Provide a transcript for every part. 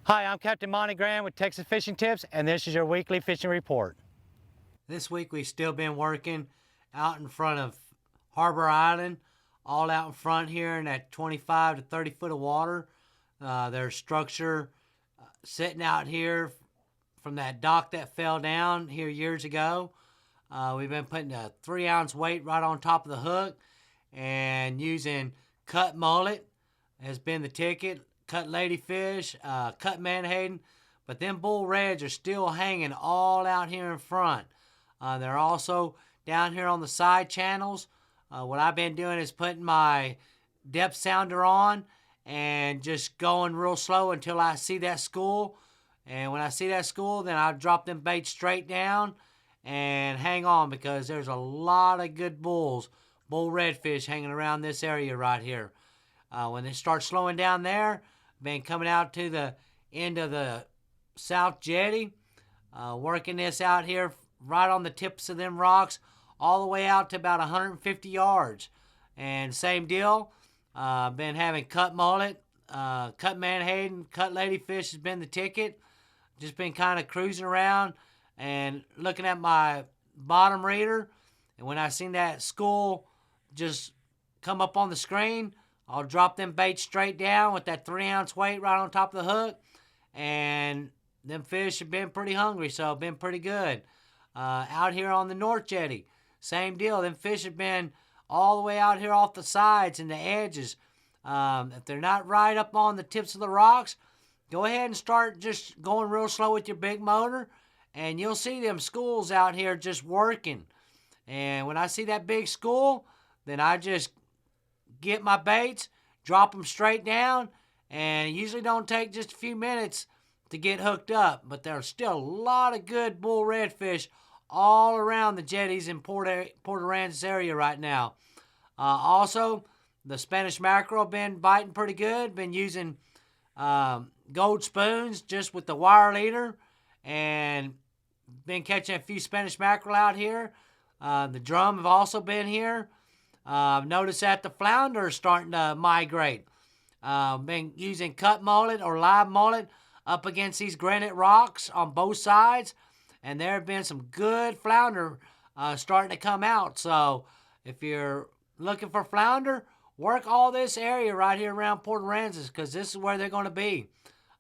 Hi, I'm Captain Monte with Texas Fishing Tips, and this is your weekly fishing report. This week we've still been working out in front of Harbor Island, all out in front here in that 25 to 30 foot of water. There's structure sitting out here from that dock that fell down here years ago. We've been putting a 3-ounce weight right on top of the hook and using cut mullet has been the ticket, cut ladyfish, cut menhaden, but them bull reds are still hanging all out here in front. They're also down here on the side channels. What I've been doing is putting my depth sounder on and just going real slow until I see that school. And when I see that school, then I drop them baits straight down and hang on, because there's a lot of good bull redfish hanging around this area right here. When they start slowing down there, been coming out to the end of the South Jetty, working this out here right on the tips of them rocks all the way out to about 150 yards. And same deal, been having cut mullet, cut menhaden, cut ladyfish has been the ticket. Just been kind of cruising around and looking at my bottom reader, and when I seen that school just come up on the screen, I'll drop them baits straight down with that 3-ounce weight right on top of the hook, and them fish have been pretty hungry, so been pretty good. Out here on the North Jetty, same deal. Them fish have been all the way out here off the sides and the edges. If they're not right up on the tips of the rocks, go ahead and start just going real slow with your big motor, and you'll see them schools out here just working. And when I see that big school, then I just get my baits, drop them straight down, and it usually don't take just a few minutes to get hooked up. But there's still a lot of good bull redfish all around the jetties in Port Aransas area right now. Also, the Spanish mackerel been biting pretty good. Been using gold spoons just with the wire leader, and been catching a few Spanish mackerel out here. The drum have also been here. Noticed that the flounder is starting to migrate. Been using cut mullet or live mullet up against these granite rocks on both sides, and there have been some good flounder starting to come out. So if you're looking for flounder, work all this area right here around Port Aransas, because this is where they're going to be.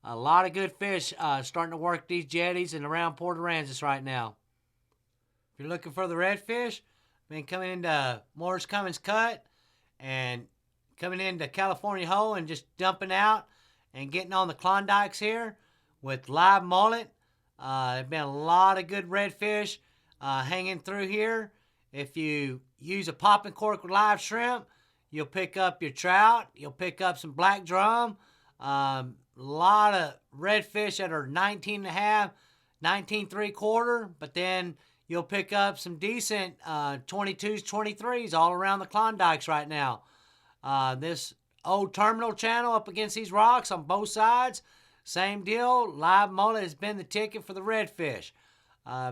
A lot of good fish starting to work these jetties and around Port Aransas right now. If you're looking for the redfish, been coming into Morris Cummins Cut and coming into California Hole and just dumping out and getting on the Klondikes here with live mullet. There's been a lot of good redfish hanging through here. If you use a popping cork with live shrimp, you'll pick up your trout. You'll pick up some black drum. A lot of redfish that are 19 and a half, 19 3/4, but then you'll pick up some decent 22s, 23s all around the Klondikes right now. This old terminal channel up against these rocks on both sides, same deal. Live mullet has been the ticket for the redfish.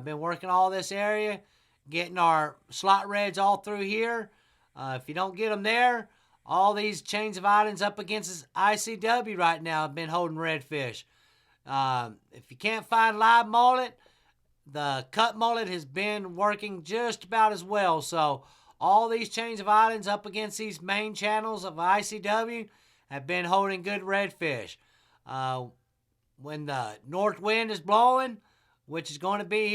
Been working all this area, getting our slot reds all through here. If you don't get them there, all these chains of islands up against this ICW right now have been holding redfish. If you can't find live mullet, the cut mullet has been working just about as well. So all these chains of islands up against these main channels of ICW have been holding good redfish. When the north wind is blowing, which is going to be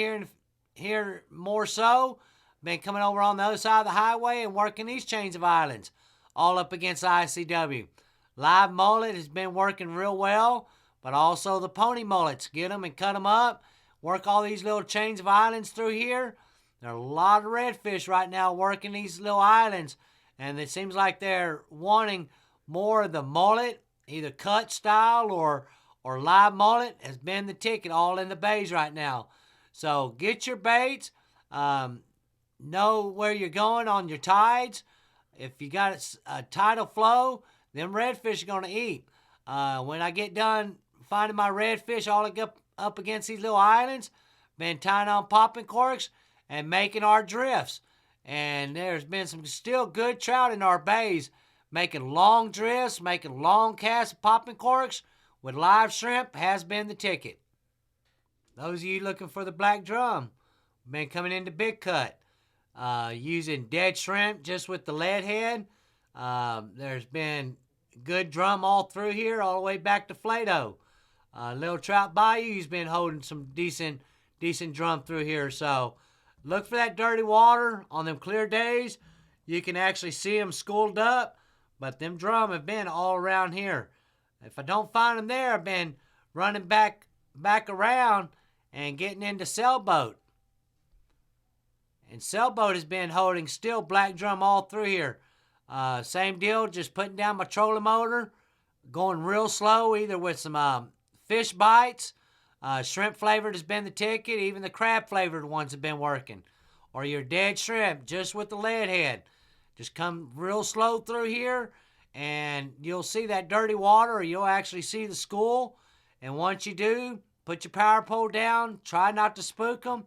here more so, been coming over on the other side of the highway and working these chains of islands all up against ICW. Live mullet has been working real well, but also the pony mullets. Get them and cut them up. Work all these little chains of islands through here. There are a lot of redfish right now working these little islands, and it seems like they're wanting more of the mullet, either cut style or live mullet has been the ticket all in the bays right now. So get your baits. Know where you're going on your tides. If you got a tidal flow, them redfish are going to eat. When I get done finding my redfish all up against these little islands, been tying on popping corks and making our drifts. And there's been some still good trout in our bays, making long drifts, making long casts of popping corks with live shrimp has been the ticket. Those of you looking for the black drum, been coming into Big Cut, using dead shrimp just with the lead head. There's been good drum all through here, all the way back to Flato. Little Trout Bayou's been holding some decent drum through here. So look for that dirty water on them clear days. You can actually see them schooled up, but them drum have been all around here. If I don't find them there, I've been running back around and getting into sailboat. And sailboat has been holding still black drum all through here. Same deal, just putting down my trolling motor, going real slow, either with some fish bites. Shrimp flavored has been the ticket. Even the crab flavored ones have been working. Or your dead shrimp, just with the lead head. Just come real slow through here, and you'll see that dirty water, or you'll actually see the school. And once you do, put your power pole down, try not to spook them,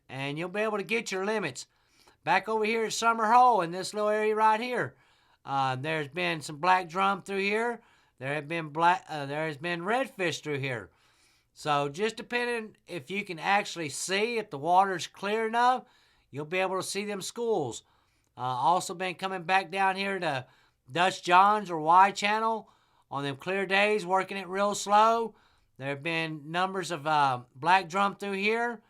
and you'll be able to get your limits. Back over here at Summer Hole, in this little area right here, there's been some black drum through here. There has been redfish through here. So just depending if you can actually see, if the water's clear enough, you'll be able to see them schools. Also been coming back down here to Dutch John's or Y channel on them clear days, working it real slow. There have been numbers of black drum through here.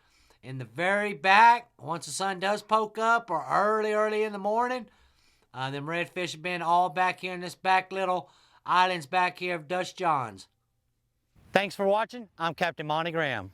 In the very back, once the sun does poke up, or early in the morning, them redfish have been all back here in this back little islands back here of Dutch John's. Thanks for watching. I'm Captain Monte Graham.